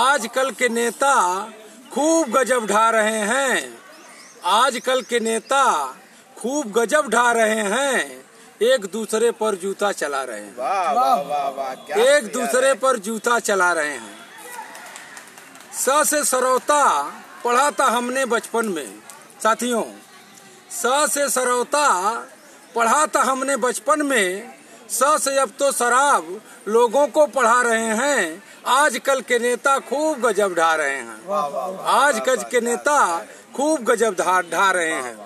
आजकल के नेता खूब गजब ढा रहे हैं। आजकल के नेता खूब गजब ढा रहे हैं। एक दूसरे पर जूता चला रहे हैं। वाह वाह वाह वाह, क्या एक दूसरे पर जूता चला रहे हैं। स से सरौता पढ़ा था हमने बचपन में साथियों। स से सरौता पढ़ा था हमने बचपन में। स से अब तो शराब लोगों को पढ़ा रहे हैं। आजकल के नेता खूब गजब ढा रहे हैं। आजकल के नेता खूब गजब ढा रहे हैं।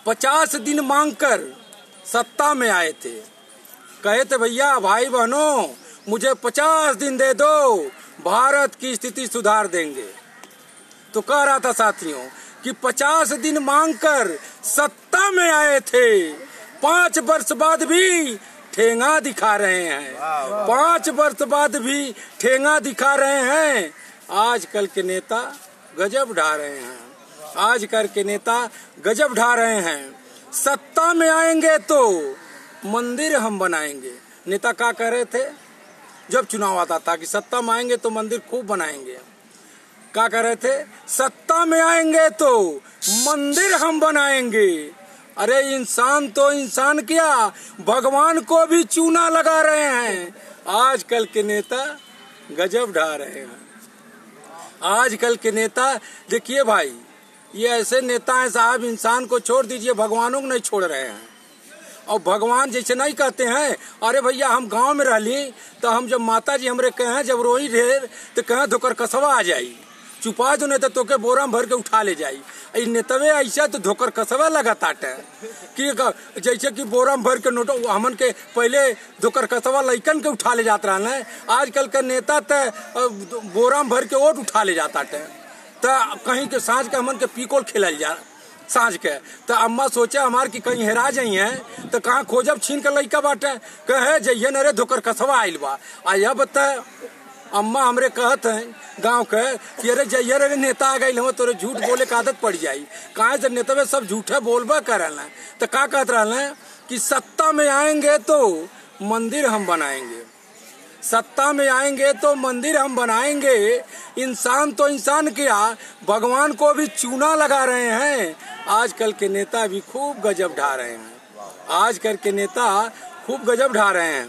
50 दिन मांगकर सत्ता में आए थे। कहे थे भैया भाई बहनों मुझे 50 दिन दे दो, भारत की स्थिति सुधार देंगे। तो कह रहा था साथियों कि 50 दिन मांगकर सत्ता में आए थे, 5 वर्ष बाद भी ठेंगा दिखा रहे हैं। 5 वर्ष बाद भी ठेंगा दिखा रहे हैं। आजकल के नेता गजब ढा रहे हैं। आजकल के नेता गजब ढा रहे हैं। सत्ता में आएंगे तो मंदिर हम बनाएंगे। नेता क्या कह रहे थे जब चुनाव आता था कि सत्ता में आएंगे तो मंदिर खूब बनाएंगे। क्या कह रहे थे? सत्ता में आएंगे तो मंदिर हम बनाएंगे। अरे इंसान तो इंसान क्या, भगवान को भी चूना लगा रहे हैं। आजकल के नेता गजब ढा रहे हैं। आजकल के नेता देखिए भाई, ये ऐसे नेता हैं साहब, इंसान को छोड़ दीजिए भगवानों को नहीं छोड़ रहे हैं। और भगवान जैसे नहीं कहते हैं अरे भैया हम गांव में रहली तो हम जब माता जी हमरे कहें जब रोई ढेर तो कहें धोकर कसवा आ जाई, छुपा दो नहीं तो तोके बोरा में भर के उठा ले जाई। नेतवे ऐसा तो धोकर कसवा लगा ताटे कि जैसे कि बोरा में भर के नोटो हमन के पहले धोकर कसवा लइकन के उठा ले जात रहा है। आजकल के नेता तो बोरा में भर के ओट उठा ले जाता है। तो कहीं के साँझ के हमन के पीकोल खेलल जा साँझ के। तो अम्मा सोचे हमार की कहीं हेरा जाई है तो कहाँ खोजब छीन के लइका बाटे कहे जइए न रे धोकर कसवा आइल बा। आया बता अम्मा हमरे कहत हैं गांव के कि अरे जइए रे नेता आ गई हम तोरे झूठ बोले का आदत पड़ जाई। कहाँ से नेता सब झूठे बोलबा करल है। तो का कहत रहल है कि सत्ता में आएंगे तो मंदिर हम बनाएंगे। सत्ता में आएंगे तो मंदिर हम बनाएंगे। इंसान तो इंसान क्या, भगवान को भी चूना लगा रहे हैं। आजकल के नेता भी खूब गजब ढा रहे हैं। आजकल के नेता खूब गजब ढा रहे हैं।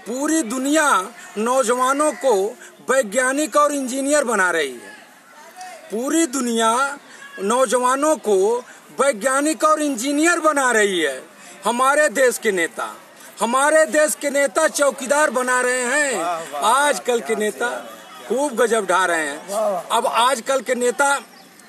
पूरी दुनिया नौजवानों को वैज्ञानिक और इंजीनियर बना रही है। पूरी दुनिया नौजवानों को वैज्ञानिक और इंजीनियर बना रही है। हमारे देश के नेता चौकीदार बना रहे हैं। आजकल के नेता खूब गजब ढा रहे हैं। अब आजकल के नेता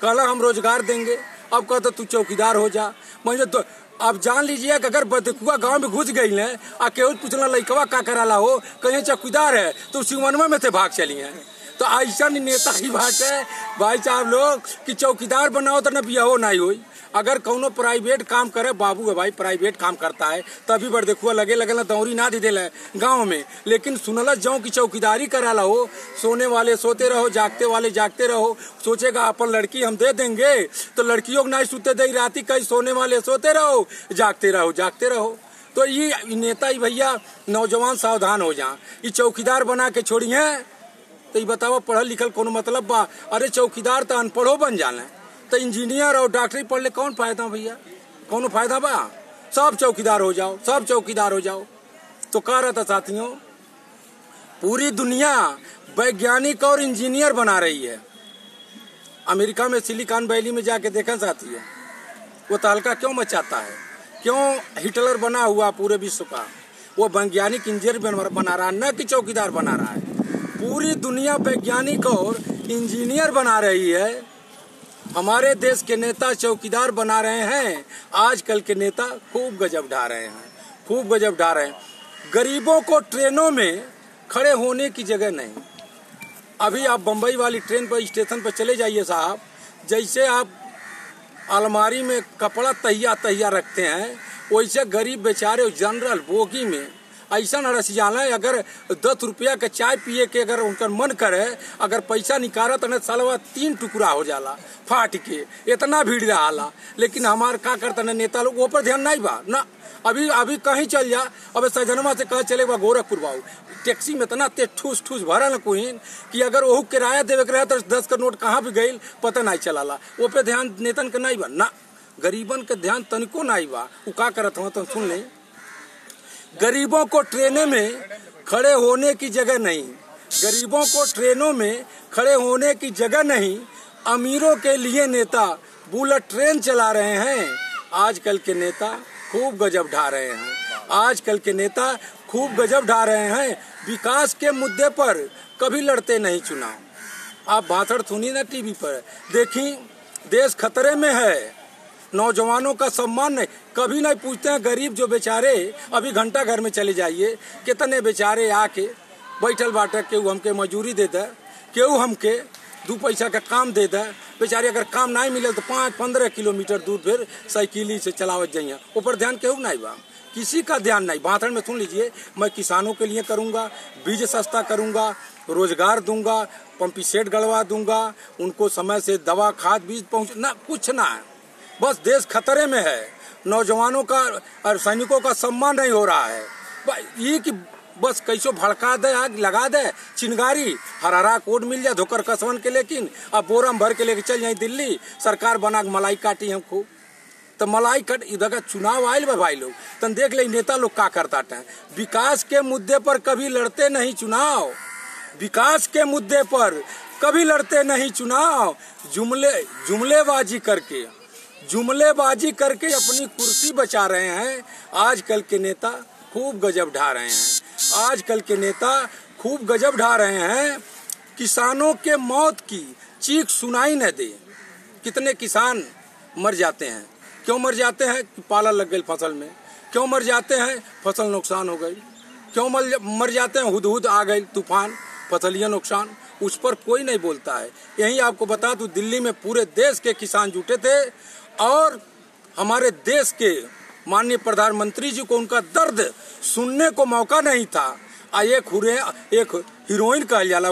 कहला हम रोजगार देंगे, अब कहते तू चौकीदार हो जा। मुझे तो अब जान लीजिए कि अगर बदकुआ गांव में घुस गई है और केहू पूछना लइकवा का कराला हो, कहीं चौकीदार है तो सिवनमा में थे भाग चली है। तो ऐसा नेता ही बात है भाई साहब लोग कि चौकीदार बनाओ तो न बियाहो नहीं हो। अगर कौनो प्राइवेट काम करे, बाबू है भाई प्राइवेट काम करता है तभी बड़ देखुआ लगे ना दौरी ना दे दिल गाँव में। लेकिन सुनला जाऊँ की चौकीदारी कराला हो, सोने वाले सोते रहो, जागते वाले जागते रहो। सोचेगा अपन लड़की हम दे देंगे तो लड़कियों को नहीं सोते दे राती, कहीं सोने वाले सोते रहो जागते रहो। तो ये नेता ही भैया नौजवान सावधान हो जा। ये चौकीदार बना के छोड़ी है तो ये बताओ पढ़ल लिखल कोनो मतलब बा? अरे चौकीदार तो अनपढ़ो बन जाना, तो इंजीनियर और डॉक्टरी पढ़ ले कौन फायदा भैया? कौन फायदा बा? सब चौकीदार हो जाओ, सब चौकीदार हो जाओ। तो कह रहा था साथियों पूरी दुनिया वैज्ञानिक और इंजीनियर बना रही है। अमेरिका में सिलिकॉन वैली में जाके देखा साथियों वो तहलका क्यों मचाता है, क्यों हिटलर बना हुआ पूरे विश्व का। वो वैज्ञानिक इंजीनियर बना रहा है, न कि चौकीदार बना रहा है। पूरी दुनिया वैज्ञानिक और इंजीनियर बना रही है। हमारे देश के नेता चौकीदार बना रहे हैं। आजकल के नेता खूब गजब ढा रहे हैं, खूब गजब ढा रहे हैं। गरीबों को ट्रेनों में खड़े होने की जगह नहीं। अभी आप बम्बई वाली ट्रेन पर स्टेशन पर चले जाइए साहब, जैसे आप अलमारी में कपड़ा तहिया रखते हैं वैसे गरीब बेचारे जनरल बोगी में ऐसा न रसियाला अगर 10 रुपया के चाय पिए के अगर उनका मन करे, अगर पैसा निकाला तो सालवा 3 टुकड़ा हो जाला फाट के, इतना भीड़ रहा। लेकिन हमार का करता न नेता लोग ऊपर ध्यान नहीं बा ना। अभी कहीं चल जा, अब सजनमा से कह चले बा गोरखपुर बाबू, टैक्सी में इतना ते ठूस ठूस भरल कोहिन कि अगर वह किराया देवे के रहे तो 10 का नोट कहाँ भी गई पता नहीं चलाला। वो पे ध्यान नेतन के नहीं बा ना, गरीबन के ध्यान तनिको नहीं बा। वो का करत हो तो सुन ले, गरीबों को ट्रेने में खड़े होने की जगह नहीं, गरीबों को ट्रेनों में खड़े होने की जगह नहीं, अमीरों के लिए नेता बुलेट ट्रेन चला रहे हैं। आजकल के नेता खूब गजब ढा रहे हैं, आजकल के नेता खूब गजब ढा रहे हैं। विकास के मुद्दे पर कभी लड़ते नहीं चुनाव। आप भाषण सुनी ना टीवी पर, देखी देश खतरे में है, नौजवानों का सम्मान नहीं, कभी नहीं पूछते हैं। गरीब जो बेचारे अभी घंटा घर में चले जाइए, कितने बेचारे आके बैठल बाटे, केहू हमके मजूरी दे दे, केहू हमके 2 पैसा का काम दे दे। बेचारे अगर काम नहीं मिले तो 5-15 किलोमीटर दूर फिर साइकिली से चलावत जाइए, ऊपर ध्यान केहू नहीं बा, किसी का ध्यान नहीं। भाषण में सुन लीजिए, मैं किसानों के लिए करूंगा, बीज सस्ता करूंगा, रोजगार दूंगा, पंपी सेट गड़वा दूंगा, उनको समय से दवा खाद बीज पहुँच ना, कुछ ना है। बस देश खतरे में है, नौजवानों का और सैनिकों का सम्मान नहीं हो रहा है। ये कि बस कैसो भड़का दे, आग लगा दे, चिंगारी हरारा कोड मिल जाए धोकर कसवन के, लेकिन अब बोरम भर के लेके चल जाए दिल्ली, सरकार बना के मलाई काटी हमको। तो मलाई कट इधर का चुनाव आयल बा भाई लोग, तन देख ले नेता लोग का करता है। विकास के मुद्दे पर कभी लड़ते नहीं चुनाव, विकास के मुद्दे पर कभी लड़ते नहीं चुनाव। जुमलेबाजी करके अपनी कुर्सी बचा रहे हैं। आजकल के नेता खूब गजब ढा रहे हैं, आजकल के नेता खूब गजब ढा रहे हैं। किसानों के मौत की चीख सुनाई न दे। कितने किसान मर जाते हैं, क्यों मर जाते हैं? पाला लग गई फसल में। क्यों मर जाते हैं? फसल नुकसान हो गई। क्यों मर जाते हैं? हुदहुद आ गई, तूफान, फसलियाँ नुकसान, उस पर कोई नहीं बोलता है। यही आपको बता दूं, दिल्ली में पूरे देश के किसान जुटे थे और हमारे देश के माननीय प्रधानमंत्री जी को उनका दर्द सुनने को मौका नहीं था। एक हीरोइन कहल जाला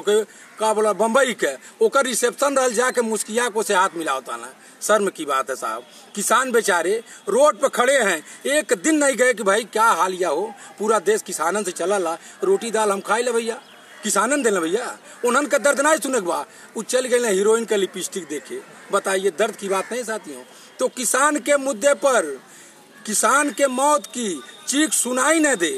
का बोला बम्बई के, ओकर रिसेप्शन रह जाके मुस्किया को से हाथ मिला होता ना, शर्म की बात है साहब। किसान बेचारे रोड पे खड़े हैं, एक दिन नहीं गए कि भाई क्या हालिया हो, पूरा देश किसानन से चला, रोटी दाल हम खाई ले भैया, किसानन देना भैया, उन्हन का दर्द नहीं सुने के बा, वो चल गए हीरोइन का लिपस्टिक देखे। बताइए, दर्द की बात नहीं साथियों। तो किसान के मुद्दे पर किसान के मौत की चीख सुनाई न दे,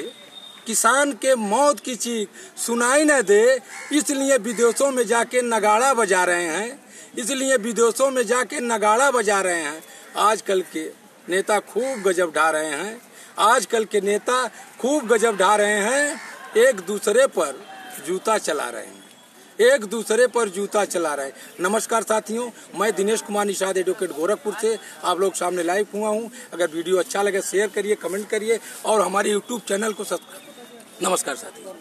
किसान के मौत की चीख सुनाई न दे, इसलिए विदेशों में जाके नगाड़ा बजा रहे हैं, इसलिए विदेशों में जाके नगाड़ा बजा रहे हैं। आजकल के नेता खूब गजब ढा रहे हैं, आजकल के नेता खूब गजब ढा रहे हैं। एक दूसरे पर जूता चला रहे हैं, एक दूसरे पर जूता चला रहे हैं। नमस्कार साथियों, मैं दिनेश कुमार निषाद एडवोकेट गोरखपुर से आप लोग सामने लाइव हुआ हूँ। अगर वीडियो अच्छा लगे शेयर करिए, कमेंट करिए और हमारे यूट्यूब चैनल को सब्सक्राइब। नमस्कार साथियों।